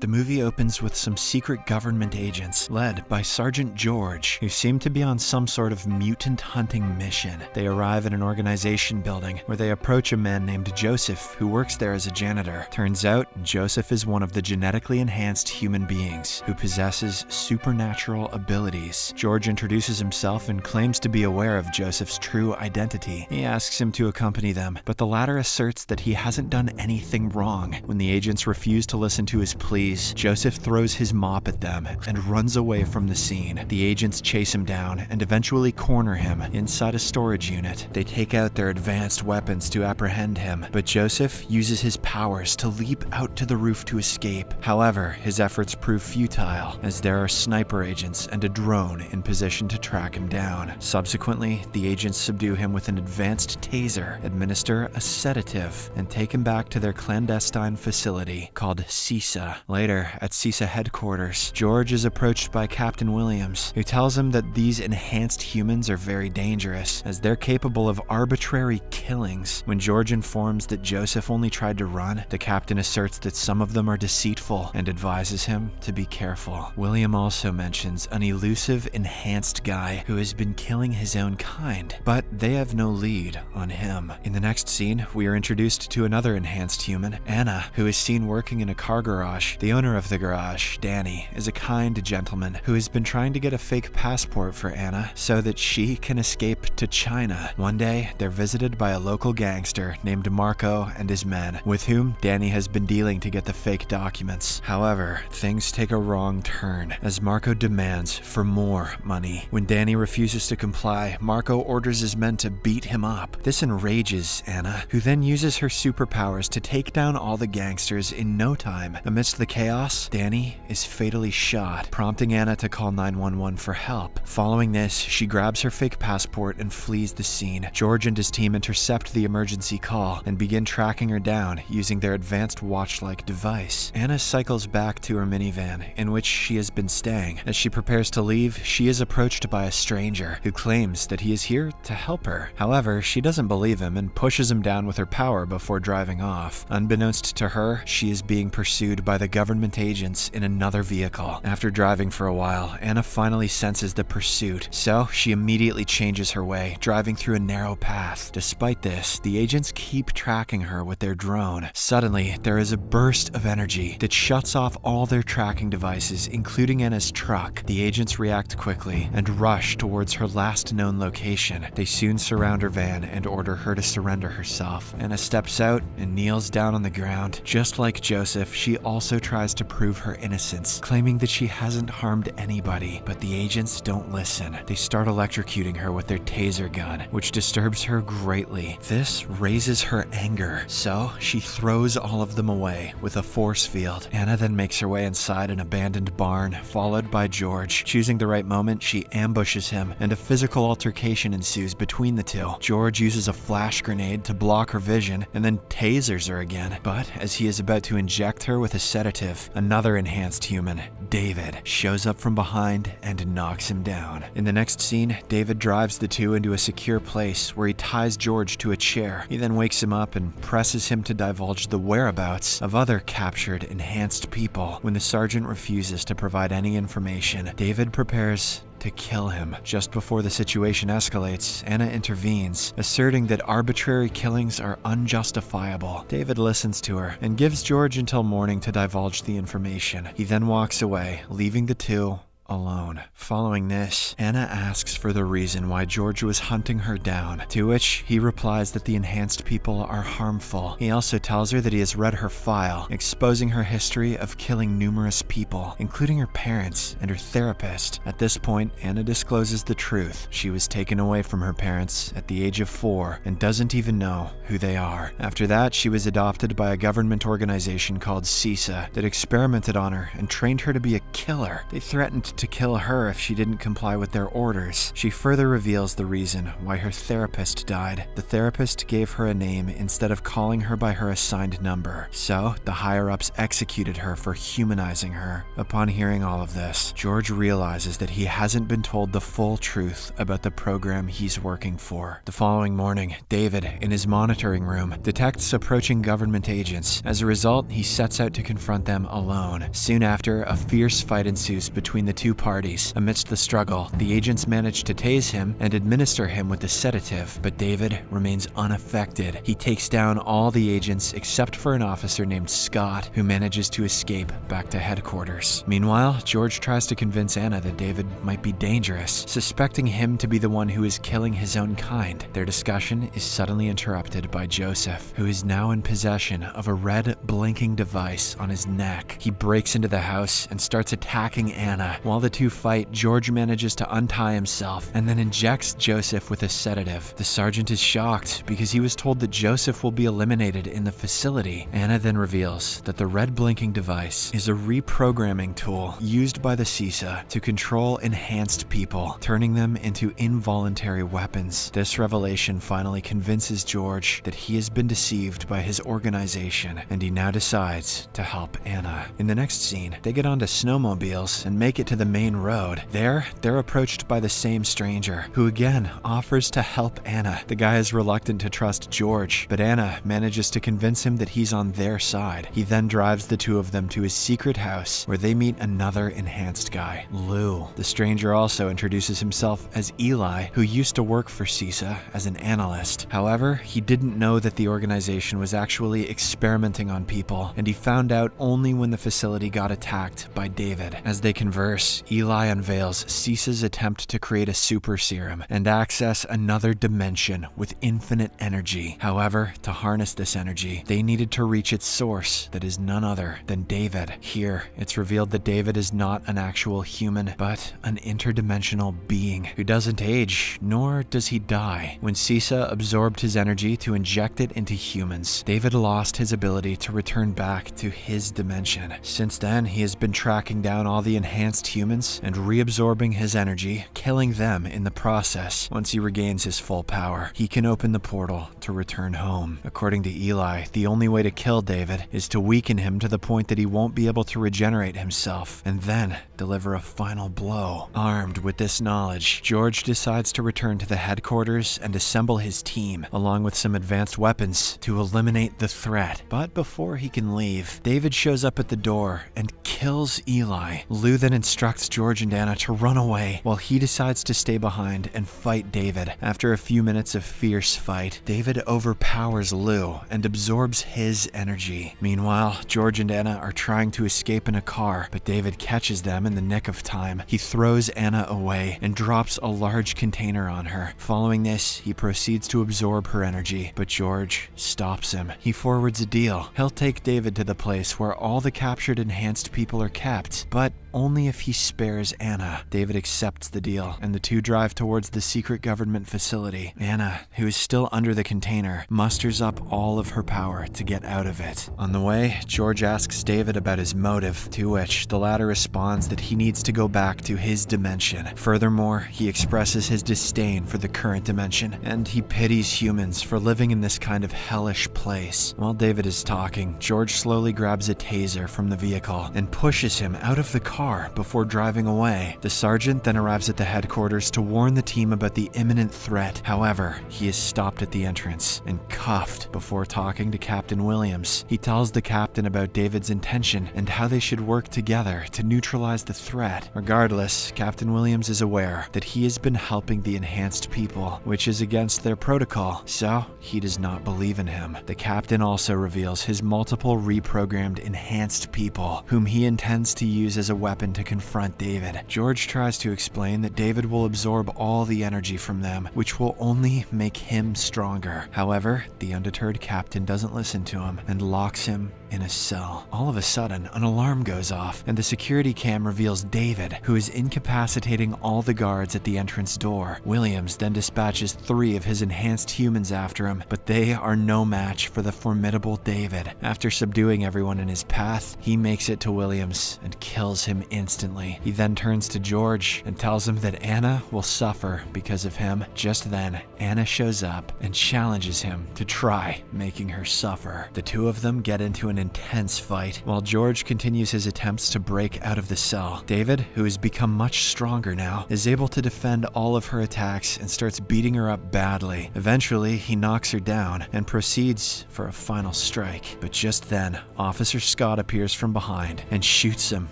The movie opens with some secret government agents, led by Sergeant George, who seem to be on some sort of mutant hunting mission. They arrive at an organization building where they approach a man named Joseph, who works there as a janitor. Turns out, Joseph is one of the genetically enhanced human beings who possesses supernatural abilities. George introduces himself and claims to be aware of Joseph's true identity. He asks him to accompany them, but the latter asserts that he hasn't done anything wrong. When the agents refuse to listen to his pleas, Joseph throws his mop at them and runs away from the scene. The agents chase him down and eventually corner him inside a storage unit. They take out their advanced weapons to apprehend him, but Joseph uses his powers to leap out to the roof to escape. However, his efforts prove futile, as there are sniper agents and a drone in position to track him down. Subsequently, the agents subdue him with an advanced taser, administer a sedative, and take him back to their clandestine facility called CISA. Later, at CISA headquarters, George is approached by Captain Williams, who tells him that these enhanced humans are very dangerous, as they're capable of arbitrary killings. When George informs that Joseph only tried to run, the captain asserts that some of them are deceitful and advises him to be careful. William also mentions an elusive enhanced guy who has been killing his own kind, but they have no lead on him. In the next scene, we are introduced to another enhanced human, Anna, who is seen working in a car garage. The owner of the garage, Danny, is a kind gentleman who has been trying to get a fake passport for Anna so that she can escape to China. One day, they're visited by a local gangster named Marco and his men, with whom Danny has been dealing to get the fake documents. However, things take a wrong turn, as Marco demands for more money. When Danny refuses to comply, Marco orders his men to beat him up. This enrages Anna, who then uses her superpowers to take down all the gangsters in no time. Amidst the chaos, Danny is fatally shot, prompting Anna to call 911 for help. Following this, she grabs her fake passport and flees the scene. George and his team intercept the emergency call and begin tracking her down using their advanced watch-like device. Anna cycles back to her minivan, in which she has been staying. As she prepares to leave, she is approached by a stranger who claims that he is here to help her. However, she doesn't believe him and pushes him down with her power before driving off. Unbeknownst to her, she is being pursued by the government agents in another vehicle. After driving for a while, Anna finally senses the pursuit, so she immediately changes her way, driving through a narrow path. Despite this, the agents keep tracking her with their drone. Suddenly, there is a burst of energy that shuts off all their tracking devices, including Anna's truck. The agents react quickly and rush towards her last known location. They soon surround her van and order her to surrender herself. Anna steps out and kneels down on the ground. Just like Joseph, she also tries to prove her innocence, claiming that she hasn't harmed anybody, but the agents don't listen. They start electrocuting her with their taser gun, which disturbs her greatly. This raises her anger, so she throws all of them away with a force field. Anna then makes her way inside an abandoned barn, followed by George. Choosing the right moment, she ambushes him, and a physical altercation ensues between the two. George uses a flash grenade to block her vision, and then tasers her again. But as he is about to inject her with a sedative, another enhanced human, David, shows up from behind and knocks him down. In the next scene, David drives the two into a secure place where he ties George to a chair. He then wakes him up and presses him to divulge the whereabouts of other captured enhanced people. When the sergeant refuses to provide any information, David prepares to kill him. Just before the situation escalates, Anna intervenes, asserting that arbitrary killings are unjustifiable. David listens to her and gives George until morning to divulge the information. He then walks away, leaving the two alone. Following this, Anna asks for the reason why George was hunting her down, to which he replies that the enhanced people are harmful. He also tells her that he has read her file, exposing her history of killing numerous people, including her parents and her therapist. At this point, Anna discloses the truth. She was taken away from her parents at the age of 4 and doesn't even know who they are. After that, she was adopted by a government organization called CISA that experimented on her and trained her to be a killer. They threatened to kill her if she didn't comply with their orders. She further reveals the reason why her therapist died. The therapist gave her a name instead of calling her by her assigned number, so the higher-ups executed her for humanizing her. Upon hearing all of this, George realizes that he hasn't been told the full truth about the program he's working for. The following morning, David, in his monitoring room, detects approaching government agents. As a result, he sets out to confront them alone. Soon after, a fierce fight ensues between the two parties. Amidst the struggle, the agents manage to tase him and administer him with a sedative, but David remains unaffected. He takes down all the agents except for an officer named Scott, who manages to escape back to headquarters. Meanwhile, George tries to convince Anna that David might be dangerous, suspecting him to be the one who is killing his own kind. Their discussion is suddenly interrupted by Joseph, who is now in possession of a red blinking device on his neck. He breaks into the house and starts attacking Anna. While the two fight, George manages to untie himself and then injects Joseph with a sedative. The sergeant is shocked because he was told that Joseph will be eliminated in the facility. Anna then reveals that the red blinking device is a reprogramming tool used by the CISA to control enhanced people, turning them into involuntary weapons. This revelation finally convinces George that he has been deceived by his organization, and he now decides to help Anna. In the next scene, they get onto snowmobiles and make it to the main road. There, they're approached by the same stranger, who again offers to help Anna. The guy is reluctant to trust George, but Anna manages to convince him that he's on their side. He then drives the two of them to his secret house, where they meet another enhanced guy, Lou. The stranger also introduces himself as Eli, who used to work for CISA as an analyst. However, he didn't know that the organization was actually experimenting on people, and he found out only when the facility got attacked by David. As they converse, Eli unveils CISA's attempt to create a super serum and access another dimension with infinite energy. However, to harness this energy, they needed to reach its source, that is none other than David. Here, it's revealed that David is not an actual human, but an interdimensional being who doesn't age, nor does he die. When CISA absorbed his energy to inject it into humans, David lost his ability to return back to his dimension. Since then, he has been tracking down all the enhanced humans and reabsorbing his energy, killing them in the process. Once he regains his full power, he can open the portal to return home. According to Eli, the only way to kill David is to weaken him to the point that he won't be able to regenerate himself, and then deliver a final blow. Armed with this knowledge, George decides to return to the headquarters and assemble his team, along with some advanced weapons, to eliminate the threat. But before he can leave, David shows up at the door and kills Eli. Lou then instructs George and Anna to run away, while he decides to stay behind and fight David. After a few minutes of fierce fight, David overpowers Lou and absorbs his energy. Meanwhile, George and Anna are trying to escape in a car, but David catches them in the nick of time. He throws Anna away and drops a large container on her. Following this, he proceeds to absorb her energy, but George stops him. He forwards a deal. He'll take David to the place where all the captured enhanced people are kept, but only if he spares Anna. David accepts the deal, and the two drive towards the secret government facility. Anna, who is still under the container, musters up all of her power to get out of it. On the way, George asks David about his motive, to which the latter responds that he needs to go back to his dimension. Furthermore, he expresses his disdain for the current dimension, and he pities humans for living in this kind of hellish place. While David is talking, George slowly grabs a taser from the vehicle and pushes him out of the car before driving away. The sergeant then arrives at the headquarters to warn the team about the imminent threat. However, he is stopped at the entrance and cuffed before talking to Captain Williams. He tells the captain about David's intention and how they should work together to neutralize the threat. Regardless, Captain Williams is aware that he has been helping the enhanced people, which is against their protocol, so he does not believe in him. The captain also reveals his multiple reprogrammed enhanced people, whom he intends to use as a weapon to confront David. George tries to explain that David will absorb all the energy from them, which will only make him stronger. However, the undeterred captain doesn't listen to him and locks him in a cell. All of a sudden, an alarm goes off, and the security cam reveals David, who is incapacitating all the guards at the entrance door. Williams then dispatches 3 of his enhanced humans after him, but they are no match for the formidable David. After subduing everyone in his path, he makes it to Williams and kills him instantly. family. He then turns to George and tells him that Anna will suffer because of him. Just then, Anna shows up and challenges him to try making her suffer. The two of them get into an intense fight, while George continues his attempts to break out of the cell. David, who has become much stronger now, is able to defend all of her attacks and starts beating her up badly. Eventually, he knocks her down and proceeds for a final strike. But just then, Officer Scott appears from behind and shoots him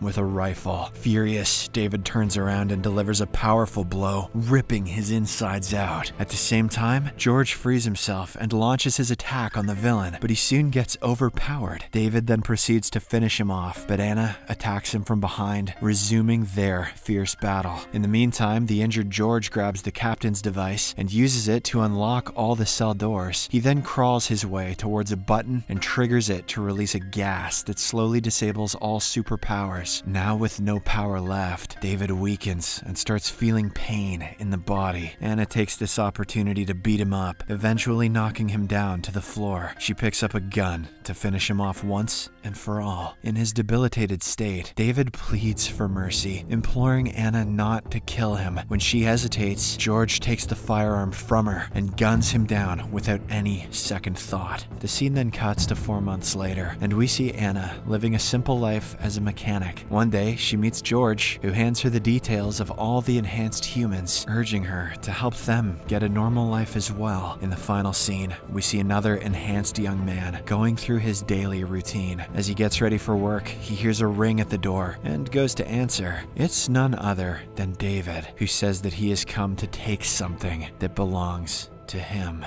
with a rifle. Furious, David turns around and delivers a powerful blow, ripping his insides out. At the same time, George frees himself and launches his attack on the villain, but he soon gets overpowered. David then proceeds to finish him off, but Anna attacks him from behind, resuming their fierce battle. In the meantime, the injured George grabs the captain's device and uses it to unlock all the cell doors. He then crawls his way towards a button and triggers it to release a gas that slowly disables all superpowers. Now with no power left, David weakens and starts feeling pain in the body. Anna takes this opportunity to beat him up, eventually knocking him down to the floor. She picks up a gun to finish him off once and for all. In his debilitated state, David pleads for mercy, imploring Anna not to kill him. When she hesitates, George takes the firearm from her and guns him down without any second thought. The scene then cuts to 4 months later, and we see Anna living a simple life as a mechanic. One day, she meets George, who hands her the details of all the enhanced humans, urging her to help them get a normal life as well. In the final scene, we see another enhanced young man going through his daily routine. As he gets ready for work, he hears a ring at the door and goes to answer. It's none other than David, who says that he has come to take something that belongs to him.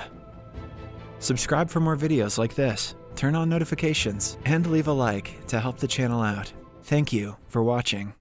Subscribe for more videos like this, turn on notifications, and leave a like to help the channel out. Thank you for watching.